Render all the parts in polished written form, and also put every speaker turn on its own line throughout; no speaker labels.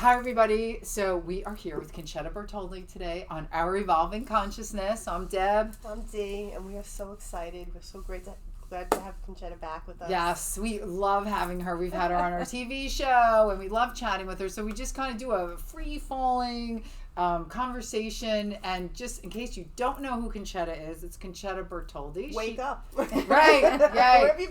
Hi, everybody. So we are here with Concetta Bertoldi today on Our Evolving Consciousness. I'm Deb.
I'm Dee, and we are so excited. We're so glad to have Concetta back with us.
Yes, we love having her. We've had her on our TV show, and we love chatting with her. So we just kind of do a free-falling conversation. And just in case you don't know who Concetta is, it's Concetta Bertoldi.
Wake up.
Right. Yeah.
Where have you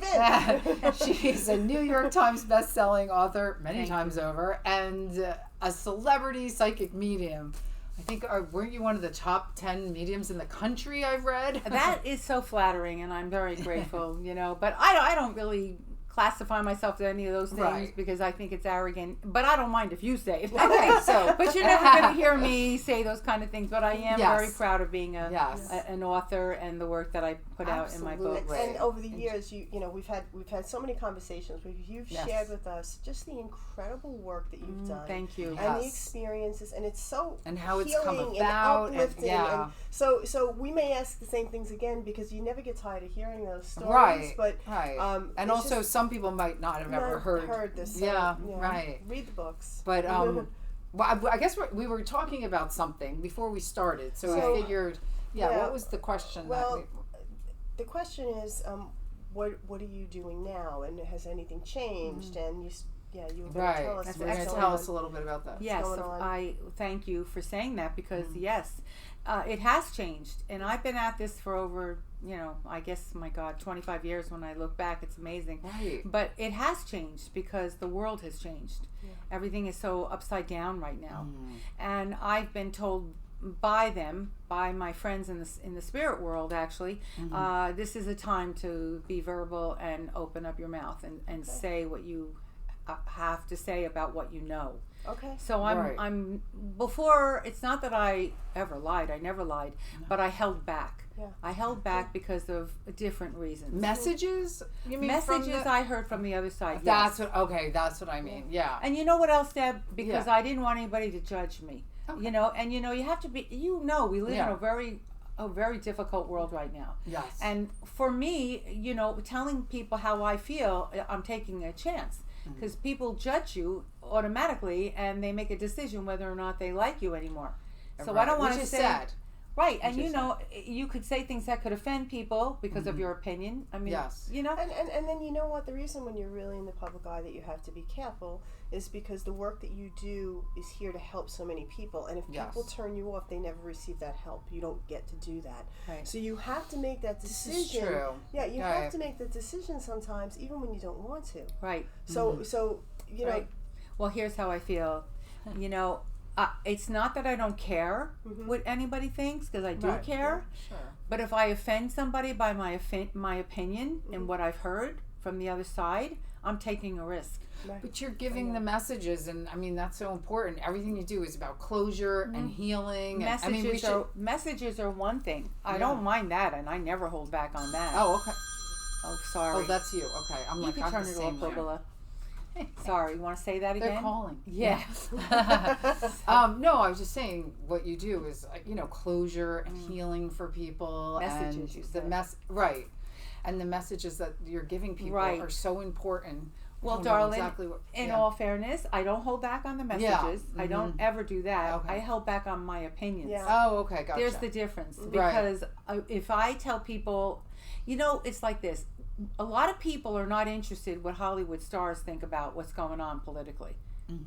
been?
She's a New York Times best-selling author many times over, and a celebrity psychic medium. I think, weren't you one of the top 10 mediums in the country, I've read?
That is so flattering, and I'm very grateful, but I don't really classify myself to any of those things because I think it's arrogant, but I don't mind if you say it.
Okay, so.
But you're never going to hear me say those kind of things, but I am very proud of being an author and the work that I put out in my book.
And over the years, we've had so many conversations where you've shared with us just the incredible work that you've done.
Thank you.
And the experiences, and it's so
and how it's
healing
come about,
and uplifting. And so we may ask the same things again because you never get tired of hearing those stories. But
and also some people might not have ever heard
this.
Right.
Read the books.
But well, I guess we were talking about something before we started, so I figured. What was the question?
Well, the question is, what are you doing now, and has anything changed? And you were going to tell us.
We're going to tell us a little bit about that.
Yes, I thank you for saying that because yes, it has changed, and I've been at this for over, I guess, my God, 25 years. When I look back, it's amazing.
Right.
But it has changed because the world has changed. Yeah. Everything is so upside down right now, and I've been told by my friends in the spirit world, actually, this is a time to be verbal and open up your mouth and say what you have to say about what you know.
Okay.
So I'm before, it's not that I ever lied. I never lied, but I held back. Yeah. I held back because of different reasons.
Messages? You mean
messages I heard from the other side?
That's what I mean. Yeah.
And you know what else, Deb? Because I didn't want anybody to judge me. Okay. And you have to be. We live in a very difficult world right now.
Yes.
And for me, telling people how I feel, I'm taking a chance. Because people judge you automatically, and they make a decision whether or not they like you anymore. So I don't want to say
sad.
Right, and you could say things that could offend people because of your opinion. I mean,
yes.
And then you know what? The reason when you're really in the public eye that you have to be careful is because the work that you do is here to help so many people. And if people turn you off, they never receive that help. You don't get to do that. Right. So you have to make that decision.
This is true.
Yeah, you have to make that decision sometimes, even when you don't want to.
Right.
So know.
Well, here's how I feel. It's not that I don't care what anybody thinks, because I do care.
Yeah, sure.
But if I offend somebody by my opinion and what I've heard from the other side, I'm taking a risk.
Right. But you're giving the messages, and I mean that's so important. Everything you do is about closure and healing.
Messages are one thing. I don't mind that, and I never hold back on that.
Oh, okay.
Oh, sorry.
Oh, that's you. Okay, I'm
you
like,
can
I'm
turn
the
it
same
off, Gala. Sorry, you want to say that again?
They're calling.
Yeah.
No, I was just saying what you do is, closure and healing for people.
Messages,
and
you said.
Right. And the messages that you're giving people are so important.
Well, darling, in all fairness, I don't hold back on the messages. Yeah. I don't ever do that. Okay. I held back on my opinions.
Yeah. Oh, okay, gotcha.
There's the difference. Because if I tell people, it's like this. A lot of people are not interested what Hollywood stars think about what's going on politically.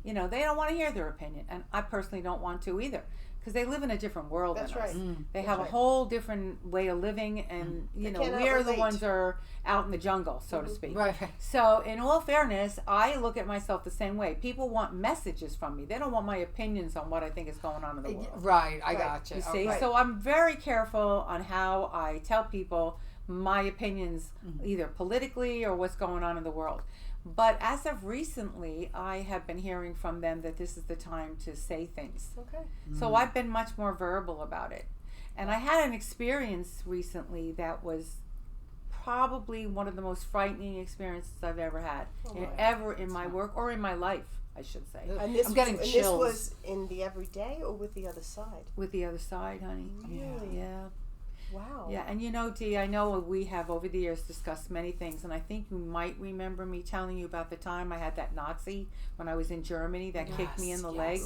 They don't want to hear their opinion, and I personally don't want to either, because they live in a different world than us. They have a whole different way of living, and we're the ones that are out in the jungle, so to speak.
Right.
So in all fairness, I look at myself the same way. People want messages from me. They don't want my opinions on what I think is going on in the world.
Right, I gotcha.
You see? So I'm very careful on how I tell people my opinions, either politically or what's going on in the world. But as of recently, I have been hearing from them that this is the time to say things.
Okay.
So I've been much more verbal about it. And I had an experience recently that was probably one of the most frightening experiences I've ever had, in my work or in my life, I should say.
And this
I'm getting chills.
This was in the everyday or with the other side?
With the other side, honey.
Really?
Yeah.
Wow.
Yeah, and Dee, I know we have over the years discussed many things, and I think you might remember me telling you about the time I had that Nazi when I was in Germany that kicked me in the leg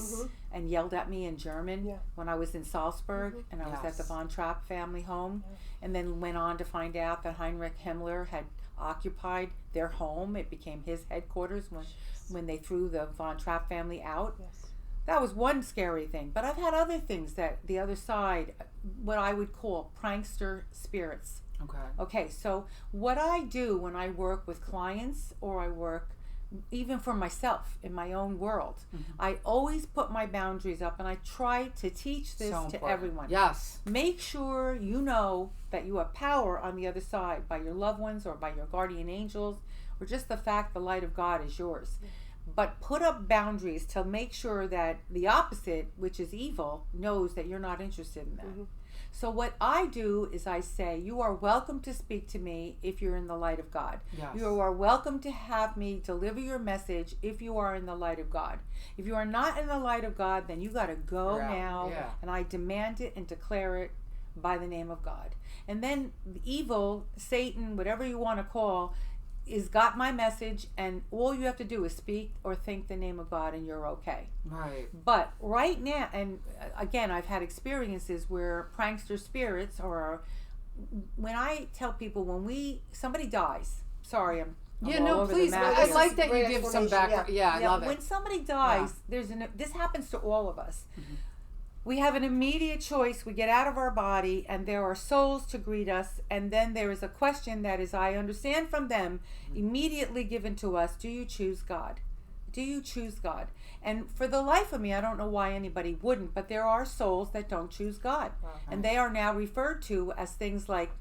and yelled at me in German when I was in Salzburg, and I was at the Von Trapp family home, and then went on to find out that Heinrich Himmler had occupied their home. It became his headquarters when they threw the Von Trapp family out. That was one scary thing. But I've had other things that the other side, what I would call prankster spirits. Okay, so what I do when I work with clients, or I work even for myself in my own world, I always put my boundaries up, and I try to teach this to everyone.
Yes.
Make sure you know that you have power on the other side by your loved ones or by your guardian angels, or just the fact the light of God is yours. But put up boundaries to make sure that the opposite, which is evil, knows that you're not interested in that. So what I do is I say, you are welcome to speak to me if you're in the light of God. You are welcome to have me deliver your message if you are in the light of God. If you are not in the light of God, then you got to go now, and I demand it and declare it by the name of God. And then evil, Satan, whatever you want to call, is got my message, and all you have to do is speak or think the name of God, and you're okay. But right now, and again, I've had experiences where prankster spirits, or when I tell people, when somebody dies, sorry, I'm all over
please.
the map.
I like that you give some background. I love it.
When somebody dies, this happens to all of us. We have an immediate choice. We get out of our body, and there are souls to greet us, and then there is a question that is, I understand from them, immediately given to us: do you choose God? Do you choose God? And for the life of me, I don't know why anybody wouldn't, but there are souls that don't choose God. And they are now referred to as things like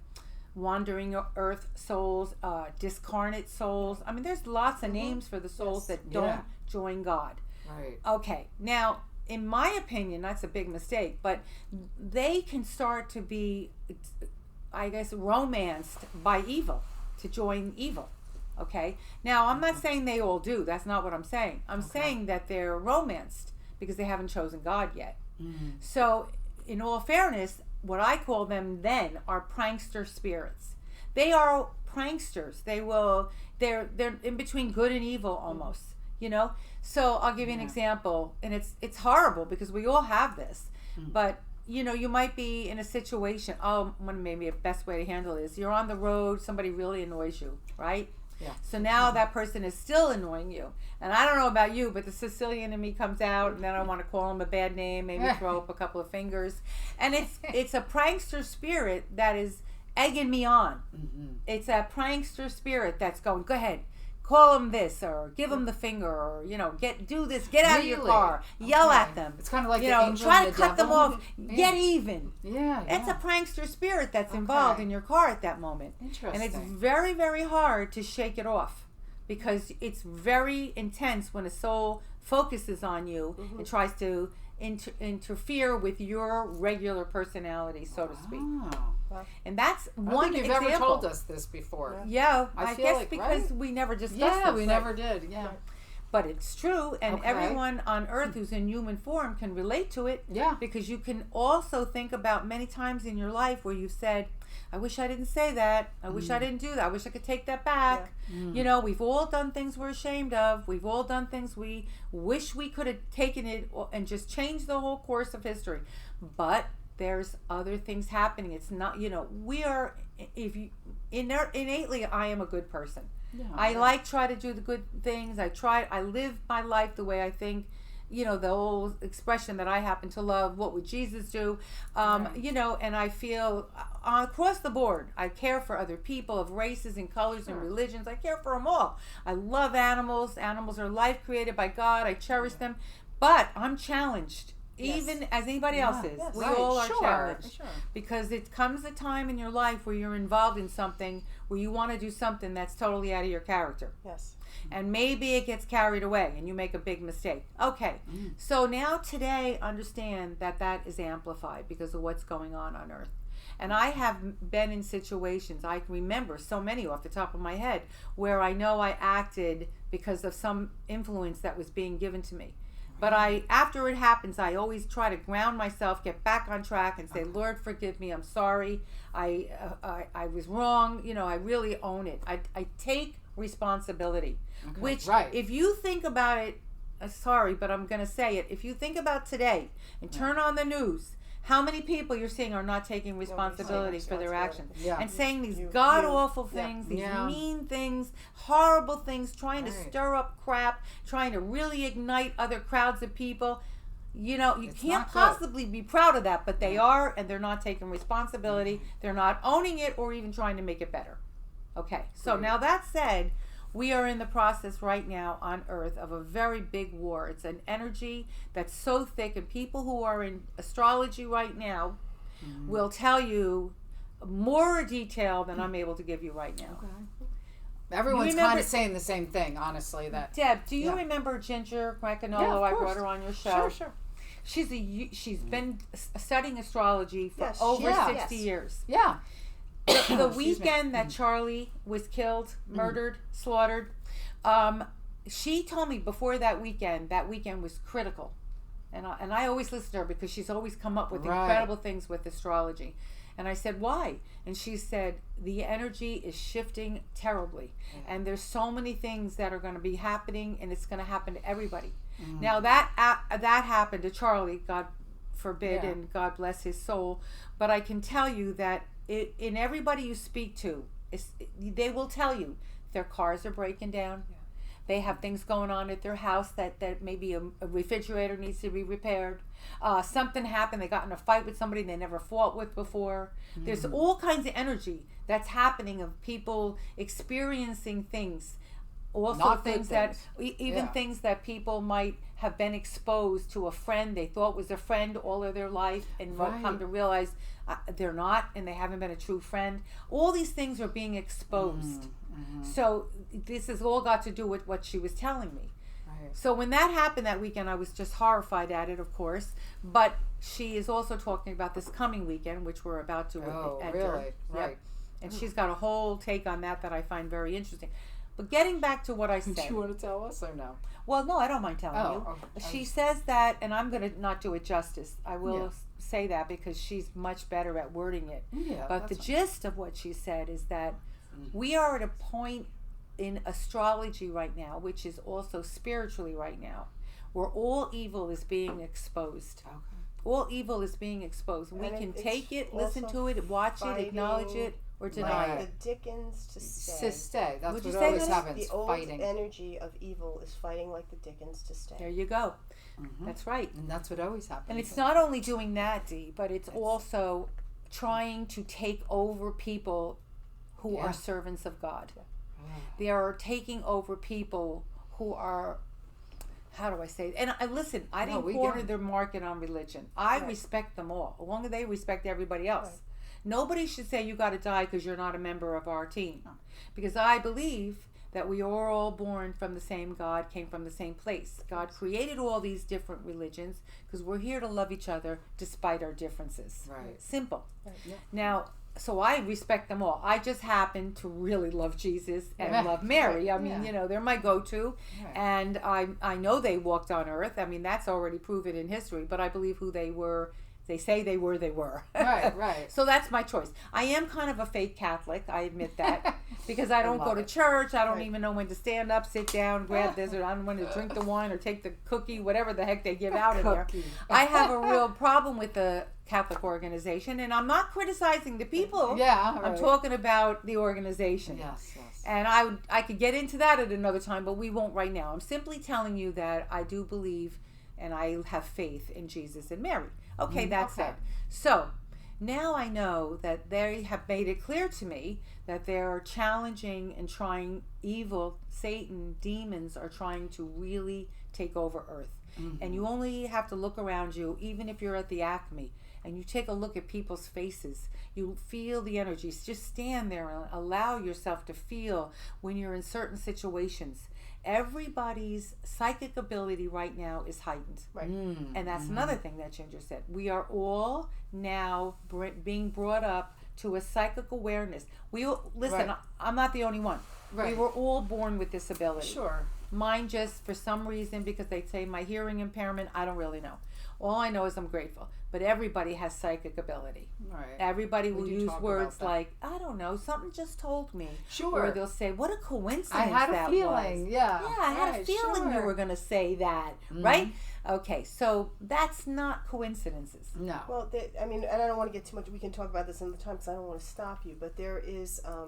wandering earth souls, discarnate souls. I mean, there's lots of names for the souls that don't join God. Okay, now, in my opinion, that's a big mistake, but they can start to be, I guess, romanced by evil, to join evil. Okay, now I'm not saying they all do. That's not what I'm saying. I'm saying that they're romanced because they haven't chosen God yet. So, in all fairness, what I call them then are prankster spirits. They are pranksters. They're in between good and evil almost. So I'll give you an example, and it's horrible because we all have this, but you might be in a situation. Maybe a best way to handle it is, you're on the road, somebody really annoys you, right? So now that person is still annoying you, and I don't know about you, but the Sicilian in me comes out, and then I want to call him a bad name, maybe throw up a couple of fingers, and it's a prankster spirit that is egging me on. It's a prankster spirit that's going, go ahead, call them this, or give them the finger, or do this, get out of your car, yell at them.
It's kind of like the angel
try
and
to
the
cut them
devil.
off, get even.
It's
a prankster spirit that's involved in your car at that moment.
Interesting.
And it's very, very hard to shake it off, because it's very intense when a soul focuses on you and tries to interfere with your regular personality, so to speak. And that's one
I think
example.
you've ever told us this before.
I
feel
guess
like,
because we never discussed this.
We never did.
But it's true, and everyone on earth who's in human form can relate to it. Because you can also think about many times in your life where you've said, I wish I didn't say that. I wish I didn't do that. I wish I could take that back. We've all done things we're ashamed of. We've all done things we wish we could have taken it and just changed the whole course of history. But there's other things happening. It's not, we are, innately, I am a good person. Try to do the good things. I live my life the way I think, the old expression that I happen to love, what would Jesus do? And I feel across the board, I care for other people of races and colors and religions. I care for them all. I love animals. Animals are life created by God. I cherish them. But I'm challenged. Even as anybody else is. We all are challenged. Because it comes a time in your life where you're involved in something where you want to do something that's totally out of your character. And maybe it gets carried away and you make a big mistake. Okay. So now today, understand that is amplified because of what's going on earth. And I have been in situations, I can remember so many off the top of my head, where I know I acted because of some influence that was being given to me. But after it happens, I always try to ground myself, get back on track, and say, Lord, forgive me. I'm sorry. I was wrong. You know, I really own it. I take responsibility. Okay. Which, if you think about it, sorry, but I'm going to say it. If you think about today and turn on the news, how many people you're seeing are not taking responsibility for their actions and saying these god-awful things, these mean things, horrible things, trying to stir up crap, trying to really ignite other crowds of people. You know, you can't possibly be proud of that, but they are, and they're not taking responsibility. They're not owning it or even trying to make it better. Okay, so now that said, we are in the process right now on Earth of a very big war. It's an energy that's so thick, and people who are in astrology right now will tell you more detail than I'm able to give you right now.
Okay. Everyone's kind of saying the same thing, honestly. That
Deb, do you remember Ginger Quackanolo? I brought her on your show.
Sure.
She's been studying astrology for over 60 years.
Yeah.
The weekend that Charlie was killed, murdered, slaughtered, she told me before that weekend was critical. And I always listen to her because she's always come up with incredible things with astrology. And I said, why? And she said, the energy is shifting terribly. And there's so many things that are going to be happening, and it's going to happen to everybody. Now that happened to Charlie, God forbid, and God bless his soul. But I can tell you that in everybody you speak to, they will tell you their cars are breaking down. They have things going on at their house that maybe a refrigerator needs to be repaired. Something happened. They got in a fight with somebody they never fought with before. There's all kinds of energy that's happening of people experiencing things. Also
Not
things that, even things that people might have been exposed to a friend they thought was a friend all of their life and come to realize they're not, and they haven't been a true friend. All these things are being exposed. So this has all got to do with what she was telling me. So when that happened that weekend, I was just horrified at it, of course. But she is also talking about this coming weekend, which we're about to enter.
Really? Right.
And she's got a whole take on that I find very interesting. But getting back to what I said.
Do you want to tell us or no?
Well, no, I don't mind telling you.
Okay.
She says that, and I'm going to not do it justice. I will say that because she's much better at wording it. But the gist of what she said is that we are at a point in astrology right now, which is also spiritually right now, where all evil is being exposed. All evil is being exposed. We can take it, listen to it, watch it, acknowledge it, or deny it.
The Dickens to stay.
To stay. That's
Would
what
you say
always
that?
happens.
The old
fighting.
energy of evil is fighting like the Dickens to stay.
There you go. That's right.
And that's what always happens.
And it's not only doing that, Dee, but it's also trying to take over people who are servants of God. They are taking over people who are, how do I say it? And listen, I didn't corner their market on religion. I respect them all, as long as they respect everybody else. Nobody should say you got to die because you're not a member of our team. Because I believe that we are all born from the same God, came from the same place. God created all these different religions because we're here to love each other despite our differences. Simple. Now, so I respect them all. I just happen to really love Jesus and love Mary. I mean, you know, they're my go-to. And I know they walked on earth. I mean, that's already proven in history. But I believe who they were. They say they were,
Right.
So that's my choice. I am kind of a fake Catholic, I admit that, because I don't go to church. I don't even know when to stand up, sit down, grab this, or I don't know when to drink the wine or take the cookie, whatever the heck they give out in there. I have a real problem with the Catholic organization, and I'm not criticizing the people. I'm talking about the organization.
Yes.
And I could get into that at another time, but we won't right now. I'm simply telling you that I do believe and I have faith in Jesus and Mary. Okay, that's it. So now I know that they have made it clear to me that they're challenging and trying evil, Satan, demons are trying to really take over Earth. And you only have to look around you, even if you're at the Acme, and you take a look at people's faces. You feel the energies. Just stand there and allow yourself to feel when you're in certain situations. Everybody's psychic ability right now is heightened. And that's another thing that Ginger said. We are all now being brought up to a psychic awareness. Listen, I'm not the only one. We were all born with this ability. Mine just, for some reason, because they say my hearing impairment, I don't really know. All I know is I'm grateful. But everybody has psychic ability.
Right.
Everybody will use words like, I don't know, something just told me.
Sure.
Or they'll say, what a coincidence
I had
that
a feeling.
was.
Yeah.
Yeah, I had a feeling you were going to say that. Right? Okay, so that's not coincidences.
No.
Well, I mean, and I don't want to get too much. We can talk about this another time because I don't want to stop you. But there is a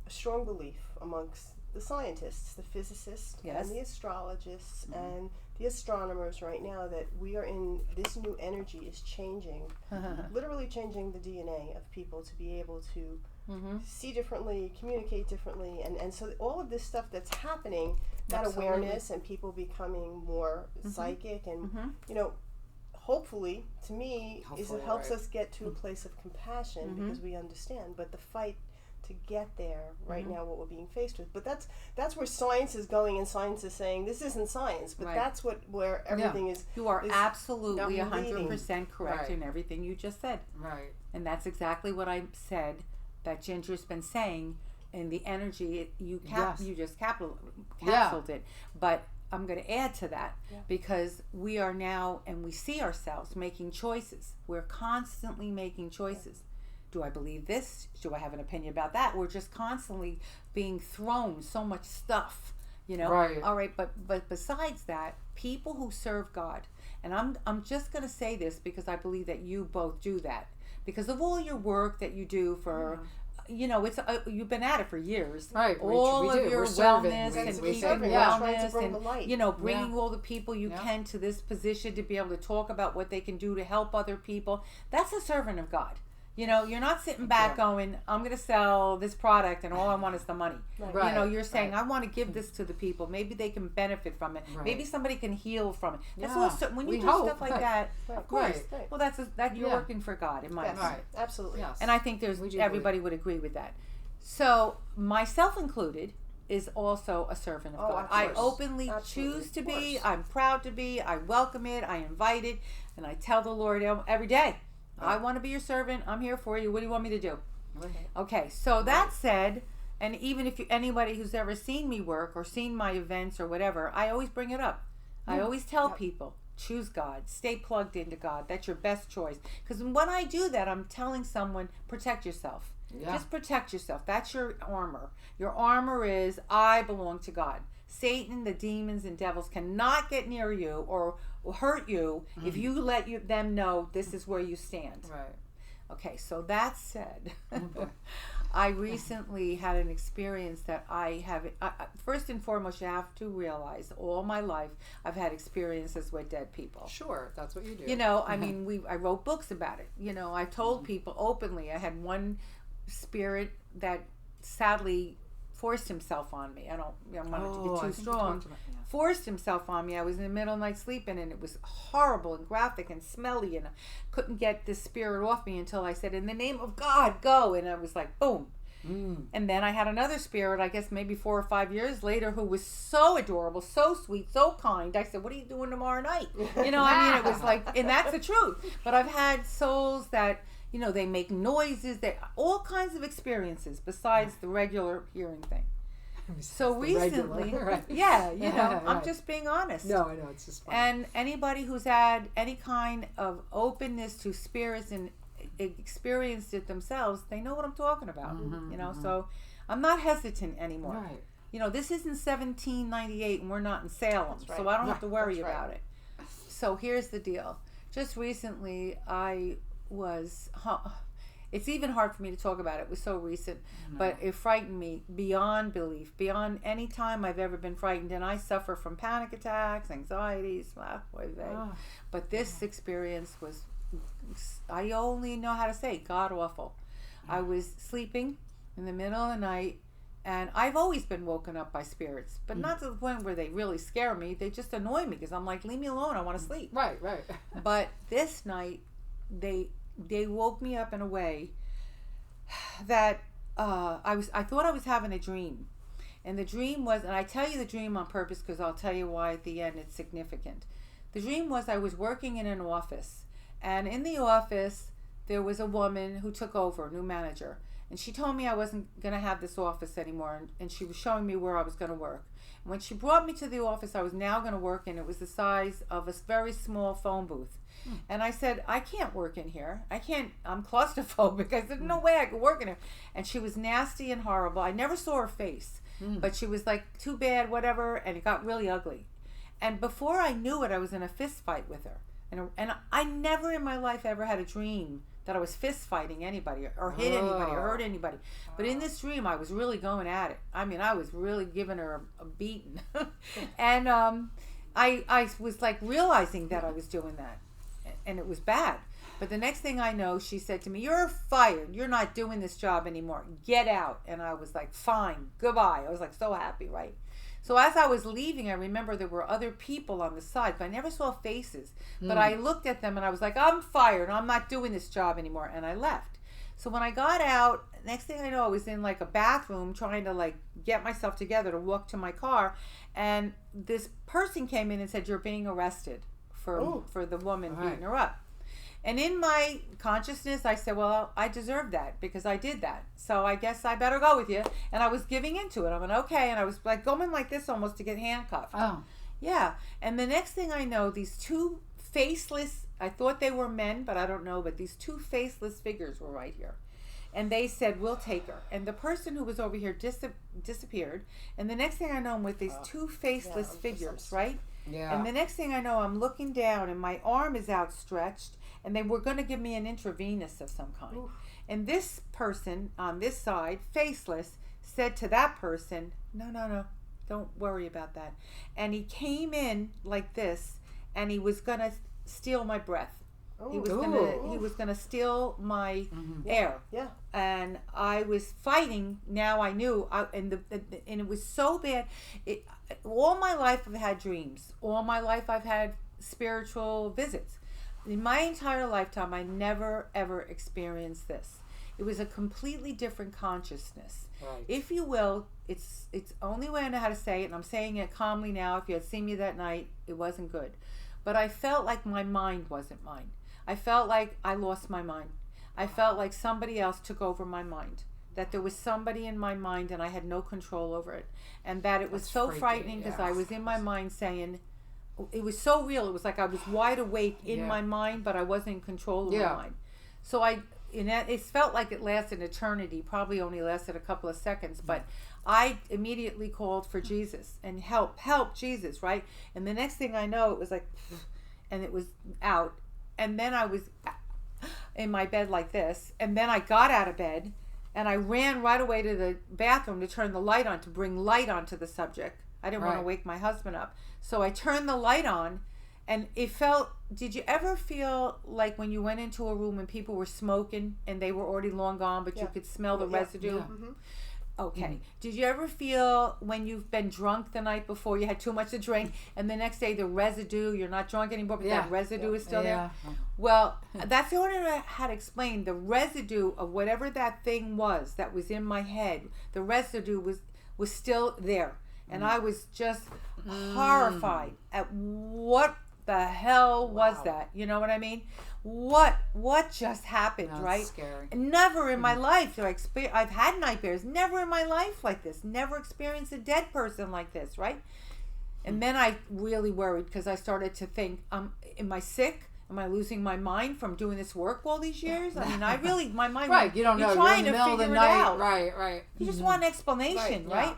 strong belief amongst the scientists, the physicists, and the astrologists, and the astronomers right now that we are in this new energy is changing, literally changing the DNA of people to be able to see differently, communicate differently, and so all of this stuff that's happening, that awareness and people becoming more psychic and you know, hopefully to me is it helps us get to a place of compassion because we understand, but the fight to get there right now, what we're being faced with, but that's where science is going, and science is saying this isn't science, but that's where everything is.
You are absolutely 100% correct in
Right.
everything you just said.
Right.
And that's exactly what I said that Ginger's been saying, and the energy you just capsuled it. But I'm going to add to that because we are now, and we see ourselves making choices. We're constantly making choices. Do I believe this? Do I have an opinion about that? We're just constantly being thrown so much stuff, you know.
Right.
All right, but besides that, people who serve God, and I'm just going to say this because I believe that you both do that because of all your work that you do for. You know, it's you've been at it for years.
Right.
All of your wellness and keeping wellness and, you know, bringing all the people you can to this position to be able to talk about what they can do to help other people. That's a servant of God. You know, you're not sitting back going, I'm going to sell this product and all I want is the money.
Right.
You know, you're saying, I want to give this to the people. Maybe they can benefit from it.
Right.
Maybe somebody can heal from it. That's
Yeah.
also, when you
We
do
hope.
stuff like that, of course.
Right.
Well, that you're working for God, in my opinion.
Right. Absolutely.
Yes.
And I think everybody would agree with that. So, myself included, is also a servant of God. I openly choose to be. I'm proud to be. I welcome it. I invite it. And I tell the Lord every day, I want to be your servant. I'm here for you. What do you want me to do? Okay, so that said, and even if anybody who's ever seen me work or seen my events or whatever, I always bring it up. I always tell people, choose God. Stay plugged into God. That's your best choice. Because when I do that, I'm telling someone, protect yourself. Just protect yourself. That's your armor. Your armor is, I belong to God. Satan, the demons, and devils cannot get near you or hurt you if you let them know this is where you stand.
Right.
Okay, so that said, I recently had an experience that first and foremost, you have to realize all my life I've had experiences with dead people.
Sure, that's what you do.
You know, I mean, I wrote books about it. You know, I told people openly. I had one spirit that sadly forced himself on me. I don't want it to be too strong. Forced himself on me. I was in the middle of the night sleeping, and it was horrible and graphic and smelly, and I couldn't get this spirit off me until I said, in the name of God, go. And I was like, boom. And then I had another spirit, I guess maybe 4 or 5 years later, who was so adorable, so sweet, so kind. I said, what are you doing tomorrow night? You know, I mean, it was like, and that's the truth. But I've had souls that, you know, they make noises, all kinds of experiences besides the regular hearing thing. So recently, you know, I'm just being honest.
No, I know, it's just funny.
And anybody who's had any kind of openness to spirits and experienced it themselves, they know what I'm talking about. You know, so I'm not hesitant anymore.
Right.
You know, this isn't 1798 and we're not in Salem, so I don't have to worry about it. So here's the deal. Just recently, I was... It's even hard for me to talk about it. It was so recent. But it frightened me beyond belief, beyond any time I've ever been frightened. And I suffer from panic attacks, anxieties. But this experience was, I only know how to say, God awful. I was sleeping in the middle of the night, and I've always been woken up by spirits, but not to the point where they really scare me. They just annoy me because I'm like, leave me alone. I want to sleep.
Right.
But this night, they woke me up in a way that I thought I was having a dream. And the dream was, and I tell you the dream on purpose because I'll tell you why at the end it's significant. The dream was I was working in an office, and in the office there was a woman who took over, a new manager, And she told me I wasn't going to have this office anymore, and she was showing me where I was going to work. And when she brought me to the office I was now going to work in, it was the size of a very small phone booth. And I said, I can't work in here. I'm claustrophobic. I said, no way I could work in here. And she was nasty and horrible. I never saw her face, but she was like, too bad, whatever, and it got really ugly. And before I knew it, I was in a fist fight with her. And I never in my life ever had a dream that I was fist fighting anybody or hit anybody or hurt anybody. But in this dream, I was really going at it. I mean, I was really giving her a beating. And I was like realizing that I was doing that. And it was bad. But the next thing I know, she said to me, you're fired. You're not doing this job anymore. Get out. And I was like, fine. Goodbye. I was like so happy, right? So as I was leaving, I remember there were other people on the side, but I never saw faces. But I looked at them and I was like, I'm fired. I'm not doing this job anymore. And I left. So when I got out, next thing I know, I was in like a bathroom trying to like get myself together to walk to my car. And this person came in and said, you're being arrested for the woman beating her up. And in my consciousness, I said, well, I deserve that because I did that. So I guess I better go with you. And I was giving into it. I went, okay. And I was like going like this almost to get handcuffed.
Oh.
Yeah. And the next thing I know, these two faceless, I thought they were men, but I don't know, but these two faceless figures were right here. And they said, we'll take her. And the person who was over here disappeared. And the next thing I know, I'm with these two faceless figures, right?
Yeah.
And the next thing I know, I'm looking down and my arm is outstretched and they were going to give me an intravenous of some kind. Oof. And this person on this side, faceless, said to that person, no, don't worry about that. And he came in like this and he was going to steal my breath. He was gonna steal my air.
Yeah.
And I was fighting. Now I knew, and it was so bad. All my life I've had dreams. All my life I've had spiritual visits. In my entire lifetime, I never ever experienced this. It was a completely different consciousness, right. If you will. It's only way I know how to say it, and I'm saying it calmly now. If you had seen me that night, it wasn't good, but I felt like my mind wasn't mine. I felt like I lost my mind. I felt like somebody else took over my mind. That there was somebody in my mind and I had no control over it. And that it was so frightening because I was in my mind saying, it was so real. It was like I was wide awake in my mind, but I wasn't in control of my mind. So it felt like it lasted an eternity, probably only lasted a couple of seconds, but I immediately called for Jesus and help Jesus, right? And the next thing I know, it was like, and it was out. And then I was in my bed like this. And then I got out of bed and I ran right away to the bathroom to turn the light on, to bring light onto the subject. I didn't want to wake my husband up. So I turned the light on and it felt, did you ever feel like when you went into a room and people were smoking and they were already long gone, but you could smell the residue? Yeah. Mm-hmm. Okay. Did you ever feel when you've been drunk the night before, you had too much to drink, and the next day the residue, you're not drunk anymore, but that residue is still there? Well, that's the only way I had explained. The residue of whatever that thing was that was in my head, the residue was still there. And I was just horrified at what the hell was that? You know what I mean? What just happened, right?
Scary.
Never in my life I've had nightmares. Never in my life like this. Never experienced a dead person like this, right? And then I really worried because I started to think, am I sick? Am I losing my mind from doing this work all these years? I mean, my mind.
Right, you don't know. You're in the middle of the night. Right.
You just want an explanation, right?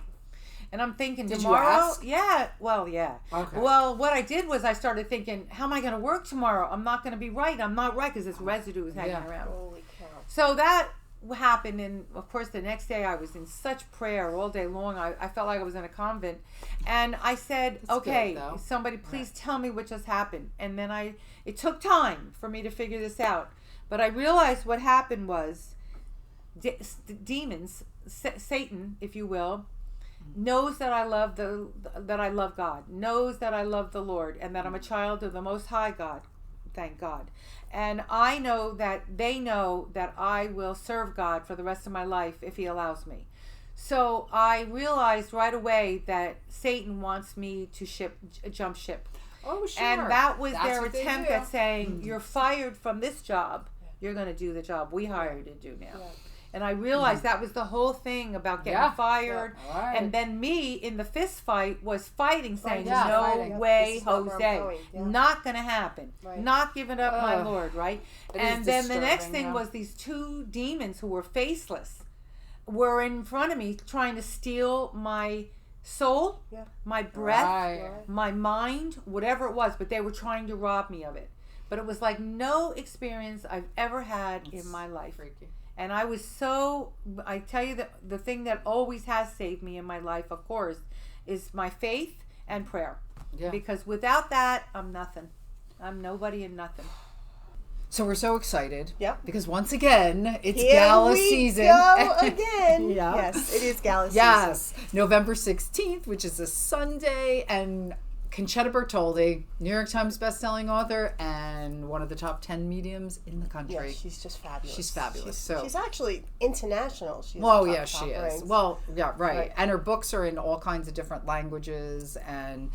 And I'm thinking
Did
tomorrow.
You ask?
Yeah. Well, yeah.
Okay.
Well, what I did was I started thinking, how am I going to work tomorrow? I'm not going to be right. I'm not right because this residue is hanging around.
Holy cow.
So that happened, and of course the next day I was in such prayer all day long. I felt like I was in a convent, and I said, okay, somebody please tell me what just happened. And then it took time for me to figure this out, but I realized what happened was demons, Satan, if you will, knows that I love God, knows that I love the Lord, and that I'm a child of the Most High God. Thank God. And I know that they know that I will serve God for the rest of my life if He allows me. So I realized right away that Satan wants me to jump ship.
Oh, sure.
And that was their attempt at saying, you're fired from this job. You're going to do the job we hired you to do now. Yeah. And I realized that was the whole thing about getting fired.
Yeah. Right.
And then me in the fist fight was fighting, saying,
yeah,
no
fighting.
way,
This is not where I'm
Jose.
going. Yeah.
Not going to happen.
Right.
Not giving up my Lord, right?
It
And
is
then the next
disturbing,
thing was these two demons who were faceless were in front of me trying to steal my soul, my breath, my mind, whatever it was, but they were trying to rob me of it. But it was like no experience I've ever had in my life.
Freaky.
And I was I tell you that the thing that always has saved me in my life, of course, is my faith and prayer.
Yeah.
Because without that, I'm nothing. I'm nobody and nothing.
So we're so excited.
Yep.
Because once again, it's
Here
Gala
we
season.
Go again.
Yeah.
Yes, it is Gala season.
Yes. November 16th, which is a Sunday, and Concetta Bertoldi, New York Times bestselling author and one of the top 10 mediums in the country.
Yeah, she's just fabulous.
She's fabulous.
She's actually international. She's
She is. Well, yeah, right. And her books are in all kinds of different languages, and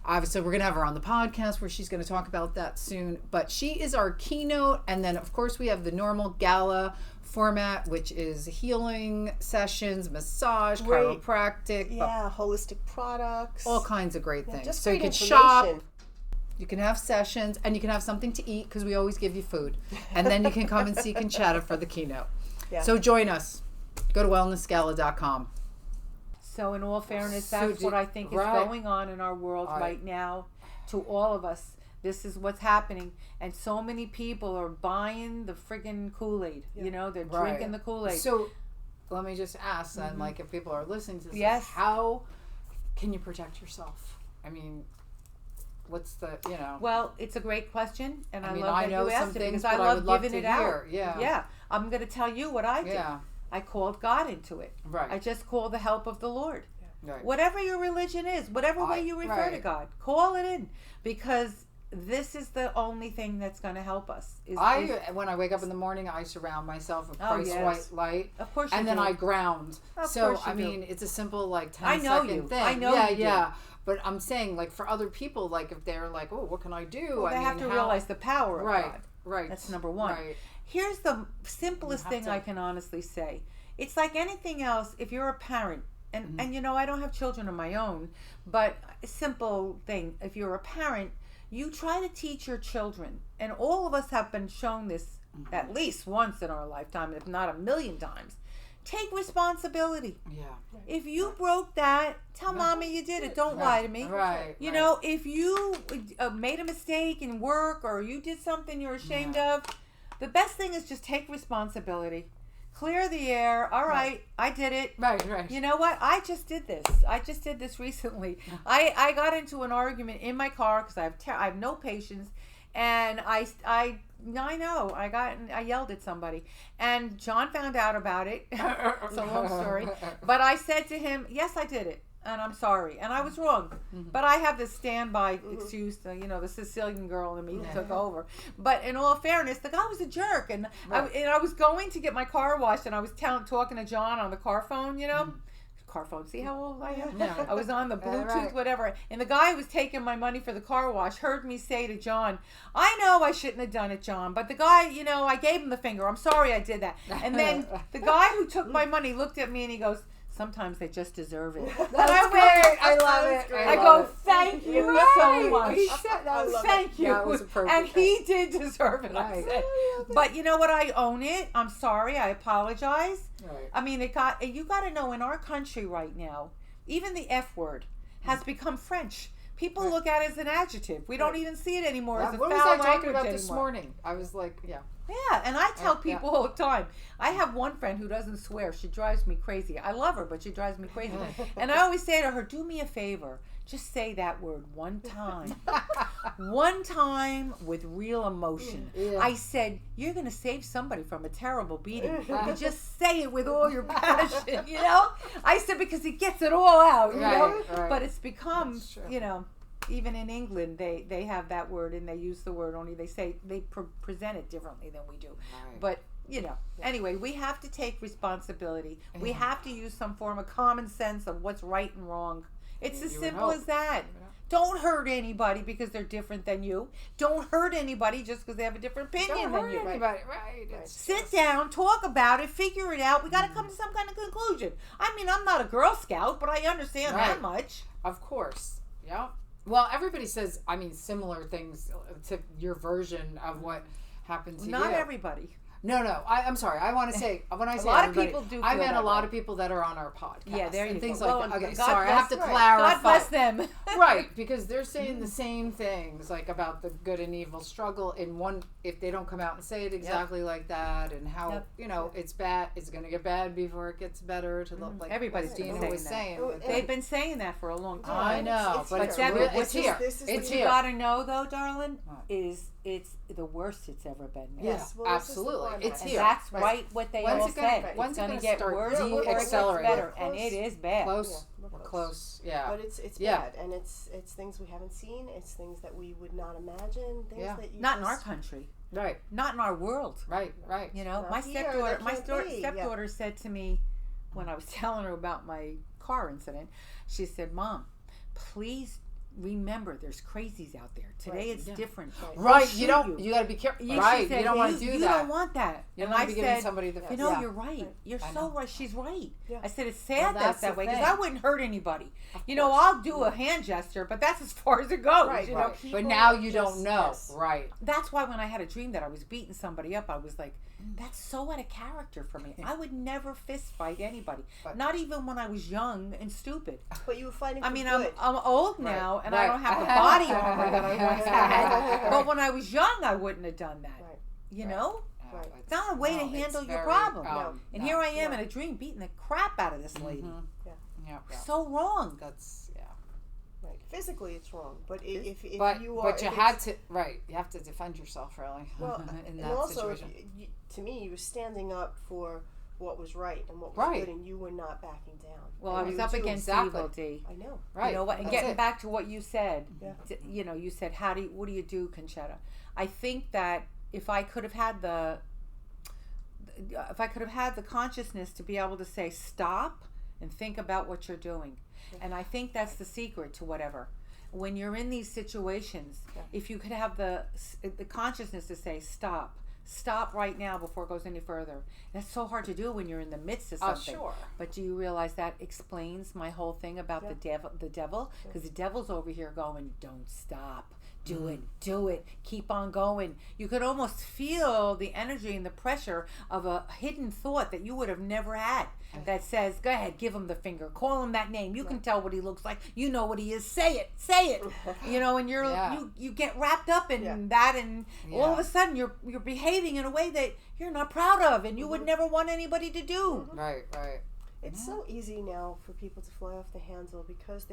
obviously we're going to have her on the podcast where she's going to talk about that soon. But she is our keynote, and then of course we have the normal Gala format, which is healing sessions, massage, chiropractic,
holistic products,
all kinds of great things.
Just
so you
great
can shop,
information.
you can have sessions, and you can have something to eat because we always give you food. And then you can come and see Concetta for the keynote.
Yeah.
So join us. Go to wellnessgala.com.
So in all fairness, that's what I think is going on in our world right now. To all of us, this is what's happening. And so many people are buying the friggin' Kool-Aid. You know, they're drinking the Kool-Aid.
So let me just ask then, like, if people are listening to this,
Yes.
how can you protect yourself? I mean, what's the,
Well, it's a great question, and I love
I
that
know
you
some
asked it
things,
because I
but I
love
would love
giving
to
it out.
hear. Yeah.
Yeah. I'm going to tell you what I did.
Yeah.
I called God into it.
Right.
I just called the help of the Lord.
Right.
Whatever your religion is, whatever way you refer to God, call it in, because this is the only thing that's going to help us.
When I wake up in the morning, I surround myself with Christ white light.
Of course you
and then
do.
I ground.
Of
So,
course you
I
do.
mean, it's a simple, like, 10
I know
second
you.
thing.
I know you do.
Yeah. But I'm saying, like, for other people, like, if they're like, oh, what can I do?
Well, they have to realize the power of God.
Right.
That's number one.
Right.
Here's the simplest thing I can honestly say. It's like anything else. If you're a parent, and I don't have children of my own, but a simple thing. If you're a parent, you try to teach your children, and all of us have been shown this at least once in our lifetime, if not a million times. Take responsibility.
Yeah.
If you broke that, tell mommy you did it. Don't lie to me.
Right.
You know, if you made a mistake in work or you did something you're ashamed of, the best thing is just take responsibility. Clear the air. All right, I did it.
Right.
You know what? I just did this recently. I got into an argument in my car because I have no patience, and I know I yelled at somebody, and John found out about it. It's a long story, but I said to him, "Yes, I did it, and I'm sorry, and I was wrong." But I have this standby excuse, the Sicilian girl in me took over. But in all fairness, the guy was a jerk, and I was going to get my car washed, and I was talking to John on the car phone, car phone. See how old I am?
Yeah.
I was on the Bluetooth, whatever. And the guy who was taking my money for the car wash heard me say to John, "I know I shouldn't have done it, John, but the guy, I gave him the finger. I'm sorry I did that." And then the guy who took my money looked at me and he goes, "Sometimes they just deserve it."
That's great. I love it.
I go, "Thank you so much."
He said that.
Thank you.
That was appropriate.
And he did deserve it. I said. But you know what? I own it. I'm sorry. I apologize.
Right.
I mean, you got to know, in our country right now, even the F word has become French. People look at it as an adjective. We don't even see it anymore as a foul language
What was I talking about
anymore.
this morning? I was like,
Yeah, and I tell people all the time. I have one friend who doesn't swear. She drives me crazy. I love her, but she drives me crazy. And I always say to her, "Do me a favor. Just say that word one time." One time with real emotion.
Yeah.
I said, "You're going to save somebody from a terrible beating. You just say it with all your passion, I said, because it gets it all out,
Right.
But it's become, even in England, they have that word and they use the word, only they present it differently than we do.
Right.
But, anyway, we have to take responsibility. We have to use some form of common sense of what's right and wrong It's as
You would
simple
hope.
as that. Don't hurt anybody because they're different than you. Don't hurt anybody just because they have a different opinion
Don't
than
hurt
you.
anybody, right? It's
Sit
just-
down, talk about it, figure it out. We got to come to some kind of conclusion. I mean, I'm not a Girl Scout, but I understand that much.
Of course. Yeah. Well, everybody says, I mean, similar things to your version of what happened to you.
Not everybody.
No. I'm sorry. I want to say, when I say
lot of
everybody,
people do
I
feel
meant
that
a lot
way.
of people that are on our podcast.
Yeah, there you
and things
go.
like
Well,
that. Okay,
God
sorry. I have to
bless-
clarify.
God bless them.
Right, because they're saying the same things, like about the good and evil struggle in one, if they don't come out and say it exactly like that, and how, it's bad, it's going to get bad before it gets better, to look like
Everybody's
what
been
Deana
saying
was
that.
saying.
Oh,
but
They've been saying that for a long time.
I know,
It's
but
here.
it's
Debbie,
real,
this
it's
is-
here.
this is
It's
What you
here.
gotta know though, darling, is it's the worst it's ever been.
Yes,
Yeah,
well, this is the
absolutely.
one.
It's
And
here.
that's
Right.
right what they
When's
all
it gonna-
said.
when's
It's
it
gonna
gonna
get
start
worse before it gets
de-accelerating?
better, and it is bad.
Close.
Yeah,
We're close. Yeah.
But it's bad, and it's things we haven't seen. It's things that we would not imagine. Things that you
Not in our
just-
country.
Right.
Not in our world.
Right.
You know,
Not
my
here,
stepdaughter,
that can't be.
stepdaughter said to me when I was telling her about my car incident, she said, "Mom, please remember there's crazies out there. Today it's different.
Right.
They'll
You don't.
shoot
You got to be careful.
She
Right.
said,
You don't want to do
You
that.
don't want that.
You don't
and
want
I
to be giving
said,
somebody the.
you know,
yeah.
you're right. You're
I
so
know.
right. She's right.
Yeah.
I said, it's
Well,
sad
that's
that
the
way because
thing.
I wouldn't hurt anybody. You know, I'll do a hand gesture, but that's as far as it goes.
Right,
You know,
Right.
people
But now you
just-
don't know.
yes.
Right.
that's why when I had a dream that I was beating somebody up, I was like, that's so out of character for me. I would never fist fight anybody,
But-
not even when I was young and stupid.
But you were fighting.
I
for
mean,
good.
I'm old now, and I
Right.
don't have the body armor that I once had. But when I was young, I wouldn't have done that.
Right.
You know?
Right.
It's not a way to
it's
handle your
very,
problem.
No.
And here I am in a dream beating the crap out of this lady.
Yeah.
So wrong.
That's
Right. Physically, it's wrong. But if
But
you are,
but you
if
had
it's-
to you have to defend yourself really.
Well,
in
and
that
also,
situation.
to me, you were standing up for what was right and what was
Right.
good, and you were not backing down.
Well,
And
I was
you
up
too-
against
exactly.
evil, D.
I know.
Right.
You know what? And
That's
getting
it.
back to what you said,
Yeah.
you know, you said, what do you do, Concetta? I think that if I could have had the consciousness to be able to say stop and think about what you're doing, and I think that's the secret to whatever. When you're in these situations, if you could have the consciousness to say stop right now before it goes any further. That's so hard to do when you're in the midst of something.
Sure.
But do you realize that explains my whole thing about the devil? Because the devil's over here going, don't stop. Do it. Keep on going. You could almost feel the energy and the pressure of a hidden thought that you would have never had that says, go ahead, give him the finger. Call him that name. You can tell what he looks like. You know what he is. Say it. You know, and you get wrapped up in that, and all of a sudden you're behaving in a way that you're not proud of and you would never want anybody to do.
Right.
It's so easy now for people to fly off the handle because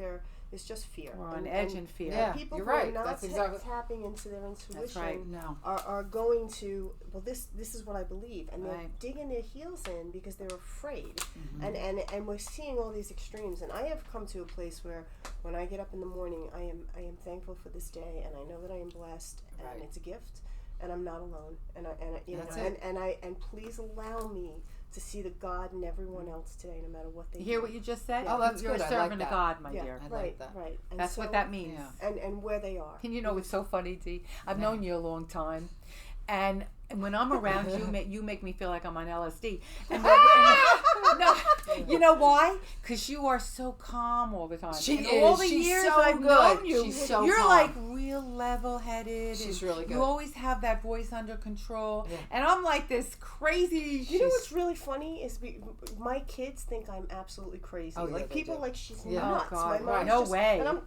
it's just fear.
We're on edge and fear.
Yeah,
People
you're
who
right.
are not
That's exactly
tapping into their intuition
That's right.
No.
are going to, well, this is what I believe, and they're
Right.
digging their heels in because they're afraid. And we're seeing all these extremes, and I have come to a place where when I get up in the morning, I am thankful for this day, and I know that I am blessed, and
Right.
it's a gift, and I'm not alone, and
That's it.
and please allow me to see the God in everyone else today, no matter what they
You hear
do.
what you just said?
Oh, that's
You're
good.
a
I like
servant
that.
of God, my
Yeah,
dear.
I like
right,
that.
right. And
That's
so,
what that means.
Yeah.
and where they are.
And you know, it's so funny, Dee. I've known you a long time, and when I'm around you, you make me feel like I'm on LSD. No, you know why? Because you are so calm all the time.
She
In all
is.
the
She's
years
so
I've
good.
known you,
She's so
you're
calm.
like real level-headed.
She's
and
really good.
You always have that voice under control,
Yeah.
and I'm like this crazy.
You know what's really funny is my kids think I'm absolutely crazy.
Oh, yeah,
like
they
people
do.
like she's
Yeah.
nuts.
Oh, God,
My
right.
mom's
No
just,
way.
And I'm,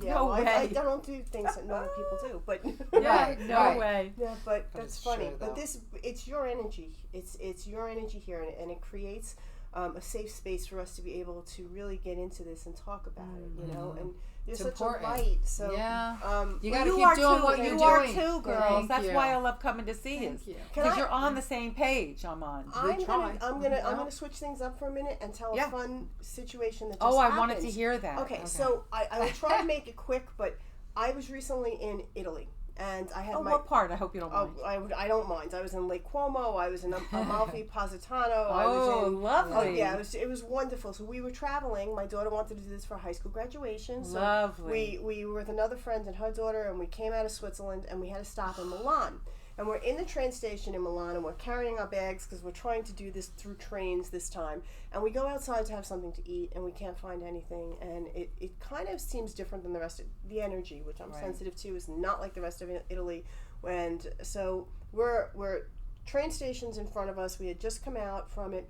No
I
way.
don't do things that normal people do. But
Right.
No
right.
way.
yeah, but that's
it's
funny.
true,
But
though.
it's your energy. It's your energy here, and it creates a safe space for us to be able to really get into this and talk about it. You know, and you're
It's
such
important.
a light. So
Yeah. You
Well,
gotta
you
keep
are
doing
too.
what you're
You
doing.
are too, girls.
Thank
That's
you.
why I love coming to see
Thank
us.
you.
Because you're on the same page I'm on.
I'm
try.
gonna switch things up for a minute and tell
Yeah.
a fun situation that just
Oh, I
happened.
wanted to hear that.
Okay, so I will try to make it quick, but I was recently in Italy, And I had
what part? I hope you don't mind.
I don't mind. I was in Lake Como. I was in Amalfi Positano. I
was
in,
lovely.
Oh, yeah, it was wonderful. So we were traveling. My daughter wanted to do this for high school graduation. So
lovely.
We were with another friend and her daughter, and we came out of Switzerland, and we had to stop in Milan. And we're in the train station in Milan, and we're carrying our bags because we're trying to do this through trains this time. And we go outside to have something to eat, and we can't find anything. And it kind of seems different than the rest of the energy, which I'm sensitive to, is not like the rest of Italy. And so we're train stations in front of us. We had just come out from it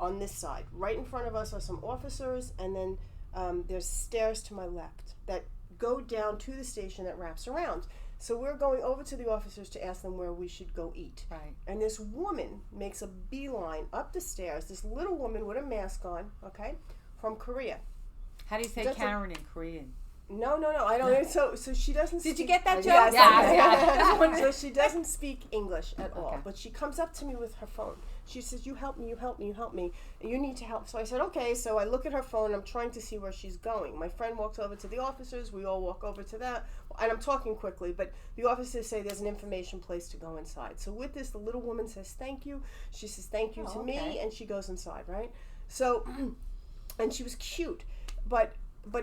on this side. Right in front of us are some officers, and then there's stairs to my left that go down to the station that wraps around. So we're going over to the officers to ask them where we should go eat.
Right.
And this woman makes a beeline up the stairs, this little woman with a mask on, okay, from Korea.
How do you say Karen in Korean?
No, I don't know. So she doesn't
Did
speak...
you get that joke?
Yes.
Yeah.
So she doesn't speak English at all, but she comes up to me with her phone. She says, you help me, you need to help. So I said, okay. So I look at her phone, I'm trying to see where she's going. My friend walks over to the officers, we all walk over to that, and I'm talking quickly, but the officers say there's an information place to go inside. So with this, the little woman says, thank you. She says, thank you to me, and she goes inside, right? So, and she was cute, but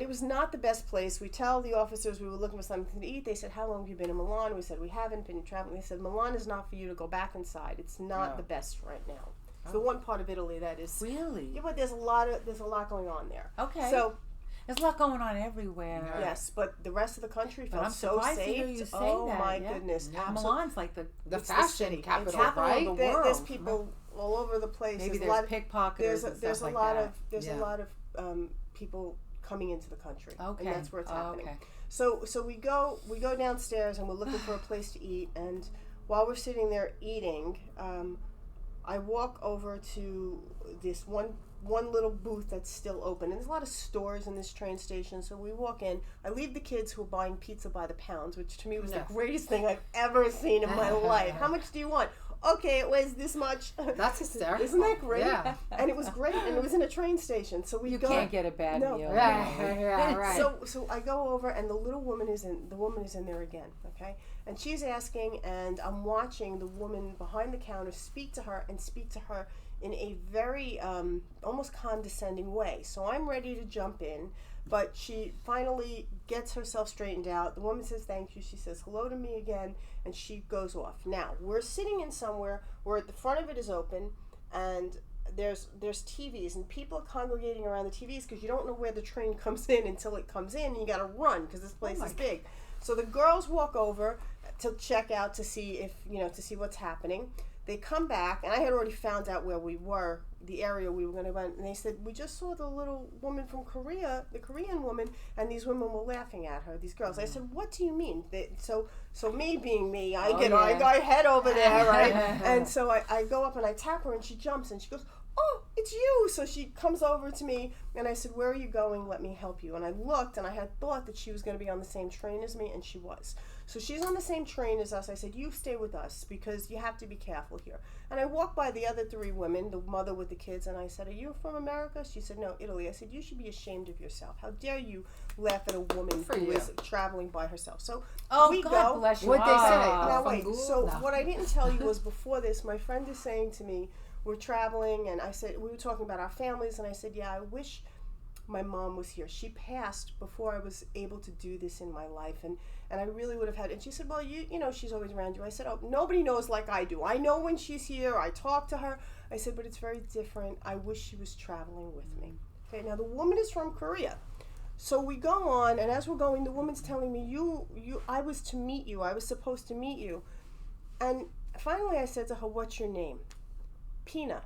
it was not the best place. We tell the officers we were looking for something to eat. They said, how long have you been in Milan? We said, we haven't been traveling. They said, Milan is not for you to go back inside. It's not the best right now. It's the one part of Italy that is...
Really?
Yeah, but there's a lot going on there.
Okay.
So...
There's a lot going on everywhere.
Yes, but the rest of the country felt
I'm
so
safe.
To hear
you say
oh
that.
my goodness.
Yeah. Milan's like the
fashion capital,
right?
of
the world.
There's people all over the place.
Maybe
there's
pickpocketers and
there's
stuff
a
like
lot
that.
a lot of people coming into the country.
Okay.
And that's where it's happening.
Okay.
So we go downstairs and we're looking for a place to eat, and while we're sitting there eating, I walk over to this one little booth that's still open, and there's a lot of stores in this train station. So we walk in. I leave the kids who are buying pizza by the pound, which to me was the greatest thing I've ever seen in my life. How much do you want? Okay, it weighs this much.
That's hysterical.
Isn't that great?
Yeah.
And it was great, and it was in a train station. So
you can't get a bad meal.
Yeah, right.
So I go over, and the woman is in there again, okay? And she's asking, and I'm watching the woman behind the counter speak to her in a very almost condescending way. So I'm ready to jump in, but she finally gets herself straightened out. The woman says thank you. She says hello to me again, and she goes off. Now, we're sitting in somewhere where the front of it is open, and there's TVs, and people are congregating around the TVs because you don't know where the train comes in until it comes in, and you got to run because this place is big. So the girls walk over to check out to see to see what's happening. They come back, and I had already found out where we were, the area we were going to run, and they said, we just saw the little woman from Korea, the Korean woman, and these women were laughing at her, these girls. I said, what do you mean? So me being me, I head over there, right? And so I go up and I tap her, and she jumps, and she goes, oh, it's you. So she comes over to me, and I said, where are you going? Let me help you. And I looked, and I had thought that she was going to be on the same train as me, and she was. So she's on the same train as us. I said, you stay with us because you have to be careful here. And I walked by the other three women, the mother with the kids, and I said, are you from America? She said, no, Italy. I said, you should be ashamed of yourself. How dare you laugh at a woman who is traveling by herself? So we
God
go.
Bless you.
What'd they say?
Now wait, so what I didn't tell you was before this, my friend is saying to me, we're traveling, and I said, we were talking about our families, and I said, yeah, I wish my mom was here. She passed before I was able to do this in my life, and I really would have had, and she said, well, you know, she's always around you. I said, oh, nobody knows like I do. I know when she's here, I talk to her. I said, but it's very different. I wish she was traveling with me. Okay, now the woman is from Korea. So we go on, and as we're going, the woman's telling me, I was to meet you. I was supposed to meet you. And finally I said to her, what's your name? Pina.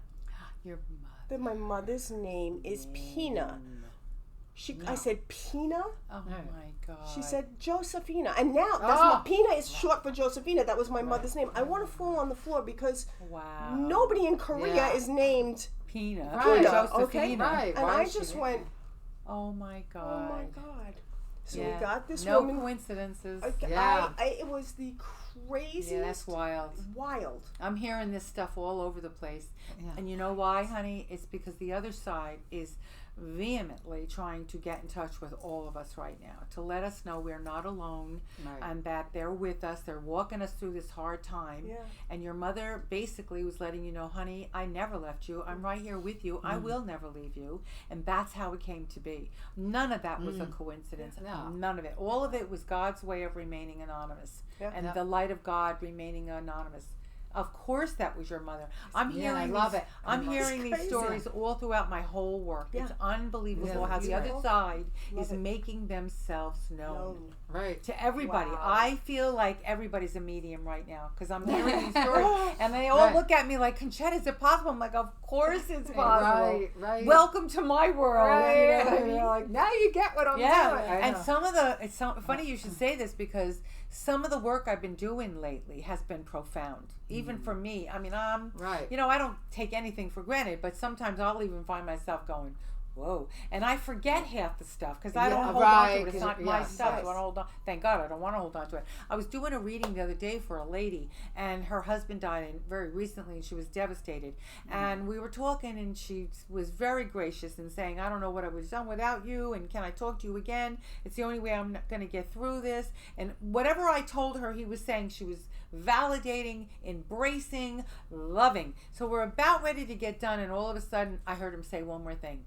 Your
mother. My mother's name is Pina. I said, Pina?
Oh my God.
She said, Josephina. And now, Pina is short for Josephina. That was my mother's name. I want to fall on the floor because nobody in Korea is named
Pina.
Pina,
okay?
Right.
And I just went,
oh my God.
Oh my God. So we got this
no
woman.
No coincidences.
It was the craziest.
Yeah, that's wild.
Wild.
I'm hearing this stuff all over the place. Yeah. And you know why, honey? It's because the other side is vehemently trying to get in touch with all of us right now to let us know we're not alone, and that they're with us. They're walking us through this hard time. And your mother basically was letting you know, honey, I never left you. I'm right here with you. I will never leave you. And that's how it came to be. None of that was a coincidence. None of it. All of it was God's way of remaining anonymous, and the light of God remaining anonymous. Of course, that was your mother. I'm hearing these stories all throughout my whole work. It's unbelievable how the other side is making themselves known.
Right.
To everybody. I feel like everybody's a medium right now because I'm hearing these stories, and they all look at me like, Concetta, is it possible? I'm like, of course it's possible.
Right.
Welcome to my world.
Right. You know? You're like, now you get what I'm doing.
And it's funny you should say this, because some of the work I've been doing lately has been profound, even for me. I mean, I don't take anything for granted, but sometimes I'll even find myself going, whoa, and I forget half the stuff because I don't hold on to it. It's not my stuff. I don't hold on. Thank God I don't want to hold on to it. I was doing a reading the other day for a lady, and her husband died very recently, and she was devastated. And we were talking, and she was very gracious and saying, I don't know what I would have done without you, and can I talk to you again? It's the only way I'm going to get through this. And whatever I told her, he was saying, she was validating, embracing, loving. So we're about ready to get done, and all of a sudden I heard him say one more thing.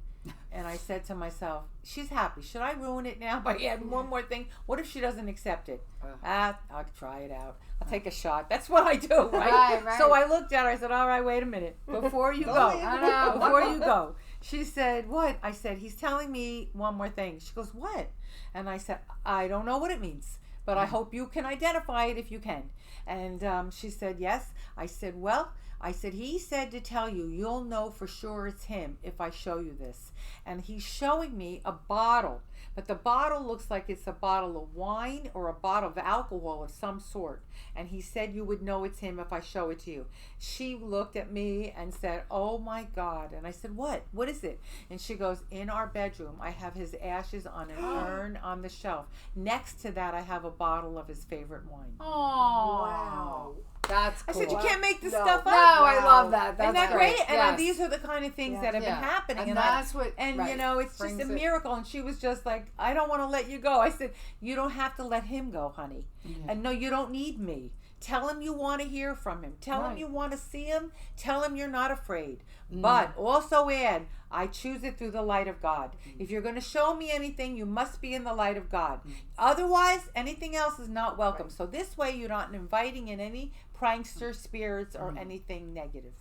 And I said to myself, she's happy. Should I ruin it now by adding one more thing? What if she doesn't accept it? I'll try it out. I'll take a shot. That's what I do, right? So I looked at her. I said, all right, wait a minute. Before you go. She said, what? I said, he's telling me one more thing. She goes, what? And I said, I don't know what it means, but I hope you can identify it if you can. And she said, yes. I said, well, he said to tell you, you'll know for sure it's him if I show you this. And he's showing me a bottle, but the bottle looks like it's a bottle of wine or a bottle of alcohol of some sort. And he said you would know it's him if I show it to you. She looked at me and said, oh my God. And I said, what? What is it? And she goes, in our bedroom, I have his ashes on an urn on the shelf. Next to that, I have a bottle of his favorite wine.
Oh, wow. That's cool.
I said, you can't make this stuff up.
No, I love that. That's
Isn't that great?
Yes.
And these are the kind of things that have been happening.
And that's
you know, it's just a miracle. And she was just like, I don't want to let you go. I said, you don't have to let him go, honey. And no, you don't need me. Tell him you want to hear from him. Tell him you want to see him. Tell him you're not afraid. But also add, I choose it through the light of God. If you're going to show me anything, you must be in the light of God. Otherwise, anything else is not welcome. So this way, you're not inviting in any prankster spirits or anything negative.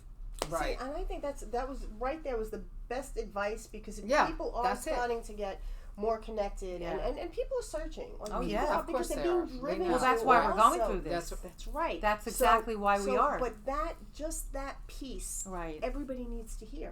Right. See, and I think that was right there was the best advice, because if people are starting to get more connected and people are searching because they're being driven.
Well, that's why we're going through this.
That's right.
That's exactly why we are.
But that piece, everybody needs to hear.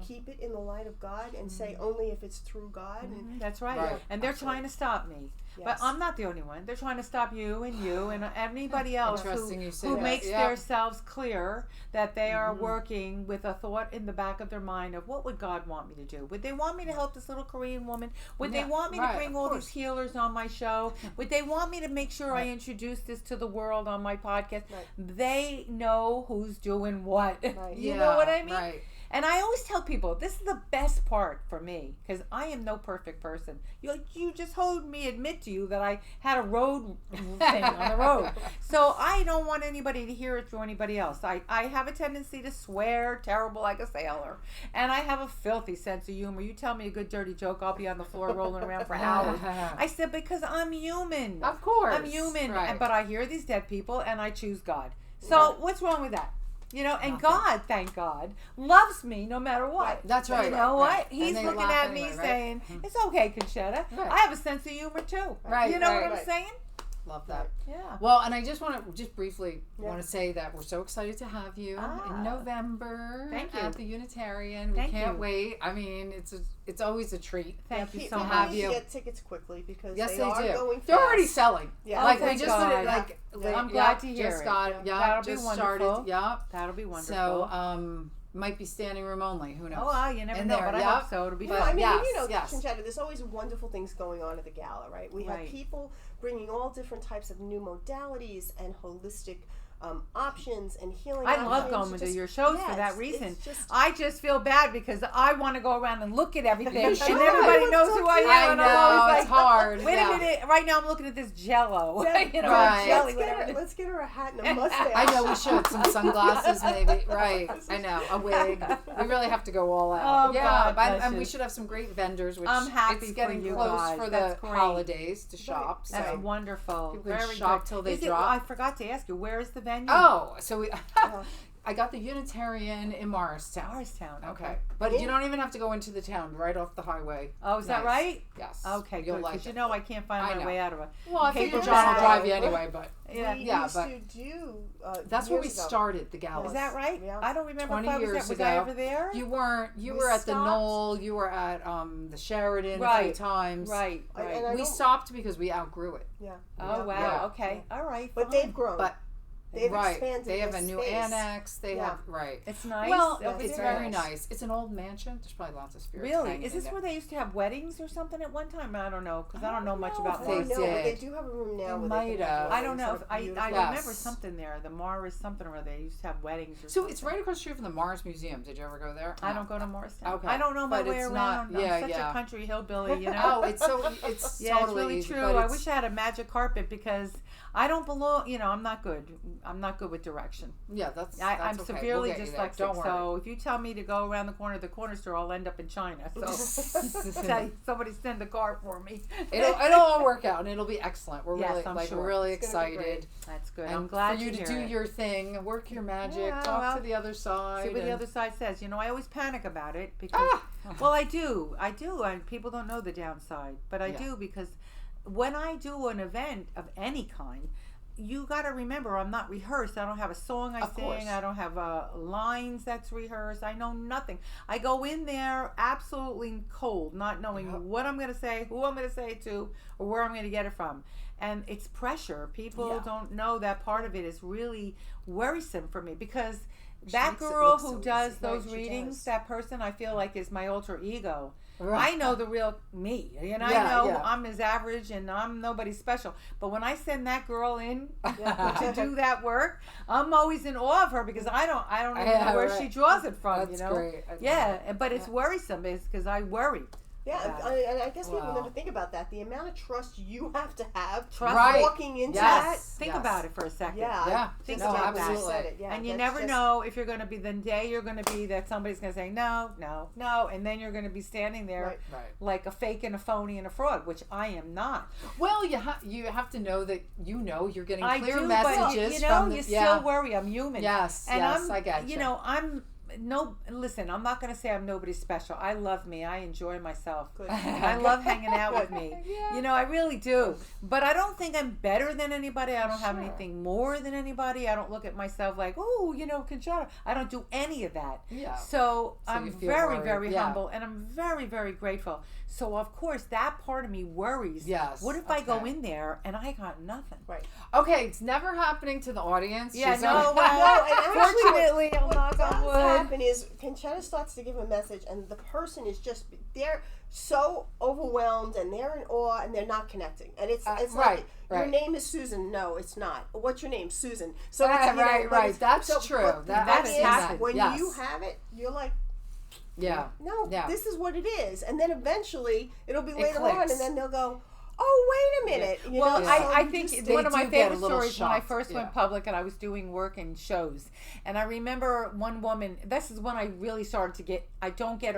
Keep it in the light of God and say only if it's through God. And
that's right. And they're trying to stop me. But I'm not the only one. They're trying to stop you and anybody else who makes themselves clear that they are working with a thought in the back of their mind of, what would God want me to do? Would they want me to help this little Korean woman? Would they want me to bring all these healers on my show? Would they want me to make sure I introduce this to the world on my podcast? They know who's doing what. You know what I mean? And I always tell people, this is the best part for me, because I am no perfect person. You just heard me admit to you that I had a road thing on the road. So I don't want anybody to hear it through anybody else. I have a tendency to swear terrible like a sailor. And I have a filthy sense of humor. You tell me a good dirty joke, I'll be on the floor rolling around for hours. I said, because I'm human.
Of course.
I'm human. But I hear these dead people, and I choose God. So what's wrong with that? You know, and God, thank God, loves me no matter what.
That's right.
You know what? He's looking at me saying, it's okay, Concetta. I have a sense of humor too. You know what I'm saying?
Love that.
Yeah.
Well, and I just want to briefly want to say that we're so excited to have you in November.
Thank you.
At the Unitarian. We can't wait. I mean, it's always a treat.
Thank you so much.
Have you get tickets quickly, because they are
do.
going fast.
They're already selling.
Yeah.
Like we just
I'm glad to hear
just
it.
got it.
That'll
just
be wonderful.
started.
That'll be wonderful.
So might be standing room only. Who knows?
Oh, well, you never know, but I hope so. It'll be fun.
I mean, Concetta, there's always wonderful things going on at the Gala, right? We have people bringing all different types of new modalities and holistic options and healing.
I love
options.
going to your shows for that
Yes,
reason.
it's just-
I just feel bad because I want to go around and look at everything, and
should.
everybody knows who I am.
I
and I'm always
know,
like,
it's hard.
Wait
yeah.
a minute! Right now, I'm looking at this Jello.
Deb,
you know,
right.
jelly,
let's,
whatever.
get her, let's get her a hat and a mustache.
I know we should. Some sunglasses, maybe. Right. I know. A wig. We really have to go all out.
Oh,
yeah.
God,
And we
precious.
should have some great vendors, which
I'm happy
it's
for
getting
you
close
guys.
for
That's
the
great.
holidays to shop.
That's
So.
wonderful.
People can
Very
shop
good.
till they
Is it-
drop.
I forgot to ask you, where is the venue?
Oh, so we. I got the Unitarian in Morristown.
Morristown.
Okay. But you don't even have to go into the town, right off the highway.
Oh, is that
Nice.
right?
Yes.
Okay,
You'll
good.
like
Because
it.
you know I can't find
I
my
know.
way out of it.
Well, I
Paper
figure John will
bag.
drive you anyway, but
Yeah.
We
Yeah,
used
but-
to do.
that's where we
years ago.
started the Gala.
Is that right?
Yeah.
I don't remember
20
if I was
years
there. Was I
ago.
ever there?
You weren't. You
We
were at the
stopped.
Knoll. You were at the Sheridan a few
Right.
times.
Right,
And
right.
I
We
don't-
stopped because we outgrew it.
Yeah.
Oh, wow.
Yeah.
Okay. All right.
But
fine.
they've grown.
But
They've
right,
expanded
they have
the
a new
space.
annex. They
Yeah.
have right.
It's nice.
Well,
Yeah,
over
it's
there.
very nice. It's an old mansion. There's probably lots of spirits.
Really?
hanging
Is
in
this
there.
where they used to have weddings or something at one time? I don't know because I don't know much
I
about
They
don't know,
Morristown.
but they
did.
do have a room now.
They
where
might
they can
have.
I don't know.
weddings that are
I
beautiful.
remember
Yes.
something there. The Morris something or other. They used to have weddings or
So
something.
it's right across the street from the Mars Museum. Did you ever go there?
I don't go to Morristown.
Okay.
I don't know my
But
way
it's
around.
not- yeah,
I'm such
yeah.
a country hillbilly, you know.
Oh, it's it's
Yeah,
totally
it's really
easy,
true.
but
I
it's-
wish I had a magic carpet because I don't belong. You know, I'm not good. I'm not good with direction.
Yeah, that's
I'm
okay.
severely
We'll get you there.
dyslexic.
Don't worry.
So if you tell me to go around the corner of the corner store, I'll end up in China. So tell you, somebody send a car for me.
It'll all work out and it'll be excellent. We're
Yes,
really
I'm
like
sure.
we're really
It's gonna be
excited.
That's good.
And
I'm glad
for you to
hear
do
it.
your thing, work your magic,
Yeah,
talk
well,
to the other side.
See what the
and-
other side says. You know, I always panic about it because,
Ah!
well, I do, and people don't know the downside, but I
Yeah.
do because when I do an event of any kind, you got to remember I'm not rehearsed. I don't have a song I
Of
sing.
course.
I don't have lines that's rehearsed. I know nothing. I go in there absolutely cold, not knowing
Yep.
what I'm going to say, who I'm going to say it to, or where I'm going to get it from. And it's pressure. People
Yeah.
don't know that part of it is really worrisome for me because that
makes it
girl
look
who
so
does
easy.
those
Right, she
readings,
does.
that person I feel like is my alter ego.
Right.
I know the real me, and
Yeah,
I know
yeah.
I'm as average and I'm nobody special. But when I send that girl in
Yeah.
to do that work, I'm always in awe of her because I don't even
Yeah,
know where
right.
she draws it from.
That's
you know,
great. I love
yeah. But it's
Yeah.
worrisome because I worry.
Yeah,
about
and I guess people
Wow.
never think about that. The amount of trust you have to have
Trust.
Right.
walking into
Yes.
that.
Think
Yes.
about it for a second.
Yeah,
Yeah.
Think
just
about
like
that.
you said it. Yeah,
And you
that's
never
just-
know if you're going to be the day you're going to be that somebody's going to say no, and then you're going to be standing there
Right.
Right.
like a fake and a phony and a fraud, which I am not.
Well, you have to know that you're getting
I
clear
do,
messages
but you know,
from the,
you
yeah.
still worry. I'm human.
Yes,
and
yes,
I'm,
I get
you
you.
know, I'm no. Listen, I'm not going to say I'm nobody special. I love me. I enjoy myself.
Good.
I love hanging out with me.
Yeah.
You know, I really do. But I don't think I'm better than anybody. I don't have
Sure.
anything more than anybody. I don't look at myself like, oh, you know, Concetta. I don't do any of that.
Yeah.
So
you
I'm
feel
very,
worried.
very
Yeah.
humble, and I'm very, very grateful. So of course, that part of me worries.
Yes,
What if I go
okay.
in there and I got nothing?
Right.
Okay, it's never happening to the audience.
Yeah,
She's
no,
already-
well,
and actually
fortunately, I'll
what
knock
does
on wood.
happen is Concetta starts to give a message, and the person is just they're so overwhelmed and they're in awe and they're not connecting. And it's
right,
like your
right.
name is Susan. No, it's not. What's your name? Susan. So
Ah,
it's, you know,
right,
but
right.
it's-
That's
so,
true.
but
That-
the
I've
thing
seen
is,
that.
when
Yes.
you have it, you're like,
Yeah.
no,
Yeah.
this is what it is. And then eventually it'll be later on,
clicks.
and then they'll go, oh, wait a minute. You
Well,
know,
Yeah.
so
I
you
think
just-
They
one of my
do get a
favorite
little
stories when I
shocked,
first
yeah.
went public and I was doing work in shows. And I remember one woman, this is when I really started to get, I don't get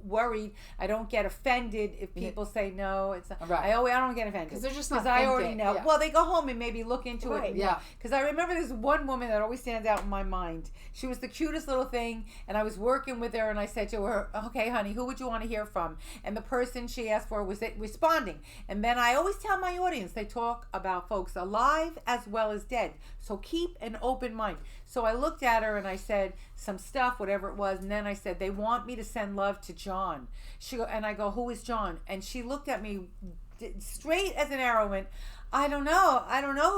worried. I don't get offended if people say no. It's not,
Right.
I don't get offended.
'Cause they're just not
I already
thinking,
know.
yeah.
Well, they go home and maybe look into
Right.
it.
Yeah.
Because I remember this one woman that always stands out in my mind. She was the cutest little thing, and I was working with her, and I said to her, okay, honey, who would you want to hear from? And the person she asked for was responding. And then I always tell my audience, they talk about folks alive as well as dead. So keep an open mind. So I looked at her and I said some stuff, whatever it was, and then I said, they want me to send love to John. And I go, who is John? And she looked at me straight as an arrow and went, I don't know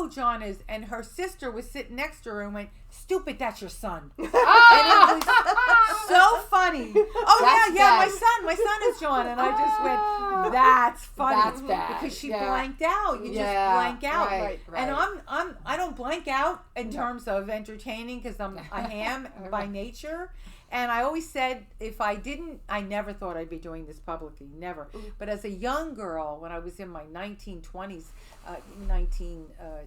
who John is. And her sister was sitting next to her and went, stupid, that's your son. And it was so funny. Oh,
That's
yeah,
bad.
my son is John. And I just went, that's funny.
That's bad.
Because she
Yeah.
blanked out. You
Yeah,
just blank out.
right, right.
And I don't blank out. in terms of entertaining, because I am by nature. And I always said, if I didn't, I never thought I'd be doing this publicly, never. But as a young girl, when I was in my 1920s,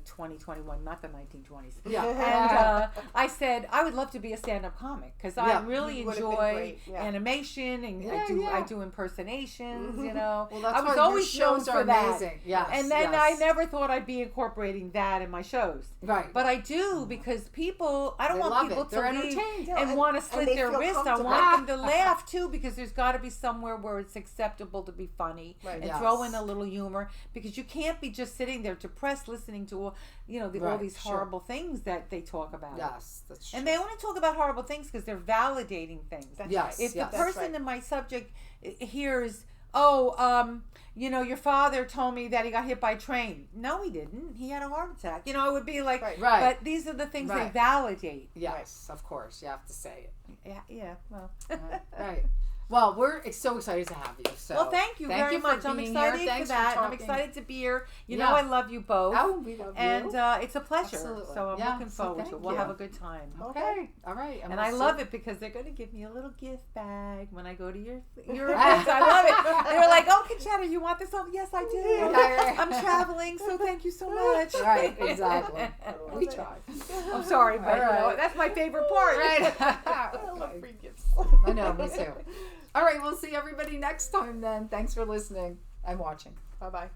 21, not the 1920s.
Yeah.
And I said, I would love to be a stand-up comic, because I really enjoy animation, and I do impersonations, you know.
Well, that's
I was
why
always
your shows
known for
are
that.
amazing. Yes.
And then I never thought I'd be incorporating that in my shows.
Right.
But I do, because people, I don't want people to leave and want to slit their wrist. I want them to laugh too, because there's got to be somewhere where it's acceptable to be funny and throw in a little humor, because you can't be just sitting there depressed listening to all these horrible things that they talk about.
Yes, that's true.
And they only talk about horrible things because they're validating things. If the person in my subject hears, your father told me that he got hit by a train. No, he didn't. He had a heart attack. It would be like, but these are the things they validate.
Yes, of course. You have to say it.
Yeah, well.
Right. Well, we're so excited to have you. So
well, thank you very much. I'm excited for that. I'm excited to be here. You know I love you both.
Oh, we love you.
And it's a pleasure.
Absolutely.
So I'm looking forward to it. We'll have a good time.
Okay. All right.
And I love it because they're going to give me a little gift bag when I go to your events. I love it. They were like, oh, Concetta, you want this? Oh, yes, I do. I'm traveling, so thank you so much.
Right, exactly. We tried.
I'm sorry, but that's my favorite part.
Right.
I love free gifts.
I know, me too. All right, we'll see everybody next time then. Thanks for listening and watching.
Bye-bye.